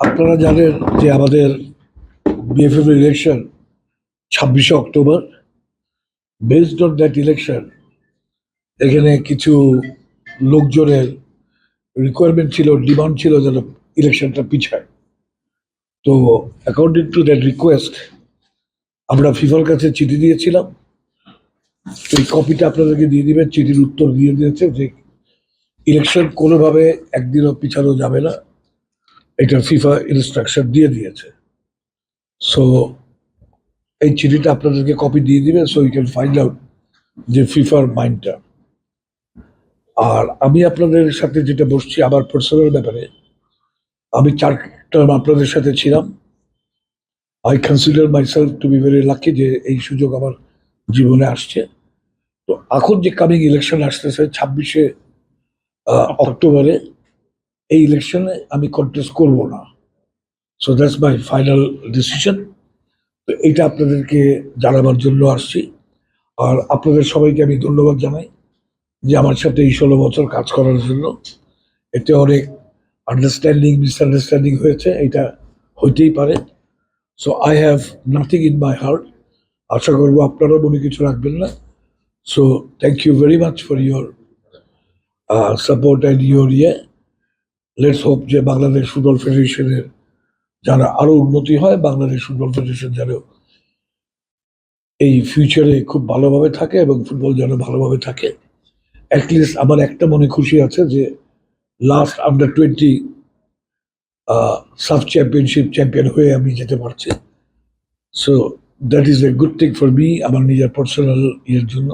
আপনারা জানেন যে আমাদের বিএফএফ ইলেকশন 26শে October. Based on that election এখানে কিছু লোকজনের রিকোয়ারমেন্ট ছিল, ডিমান্ড ছিল যেন ইলেকশনটা পিছায়। তো অ্যাকর্ডিং টু দ্যাট রিকোয়েস্ট আমরা ফিফার কাছে চিঠি দিয়েছিলাম। এই কপিটা আপনাদেরকে দিয়ে দিবেন। চিঠির উত্তর দিয়ে দিয়েছে যে ইলেকশন কোনোভাবে একদিনও পিছানো যাবে না, এটা ফিফা ইনস্ট্রাকশন দিয়ে দিয়েছে। সো এই চিঠিটা আপনাদেরকে কপি দিয়ে দিবে, so you can find out যে ফিফার মাইন্ডটা। আর আমি আপনাদের সাথে যেটা বসছি আমার পার্সোনাল ব্যাপারে, আমি 4 টার্ম আপনাদের সাথে ছিলাম। I consider myself two be very lucky যে এই সুযোগ আমার জীবনে আসছে। তো এখন যে কামিং ইলেকশন আসতেছে 26শে অক্টোবরে, এই ইলেকশনে আমি কন্টেস্ট করব না। So that's my final decision. তো এইটা আপনাদেরকে জানাবার জন্য আসছি। আর আপনাদের সবাইকে আমি ধন্যবাদ জানাই যে আমার সাথে এই 16 বছর কাজ করার জন্য। এতে অনেক আন্ডারস্ট্যান্ডিং, মিসআন্ডারস্ট্যান্ডিং হয়েছে, এটা হইতেই পারে। So I have nothing in my heart. আশা করবো আপনারাও মনে কিছু রাখবেন না। So thank you very much for your support and your let's hope যে বাংলাদেশ ফুটবল ফেডারেশনের যেন আরো উন্নতি হয়, বাংলাদেশ ফুটবল ফেডারেশন যেন এই ফিউচারে খুব ভালোভাবে থাকে এবং ফুটবল যেন ভালোভাবে থাকে। অ্যাটলিস্ট আমার একটা মনে খুশি আছে যে last under 20 sub championship champion হয়ে আমি যেতে পারছি। So that is a good thing for me, আমার নিজের পার্সোনাল জন্য।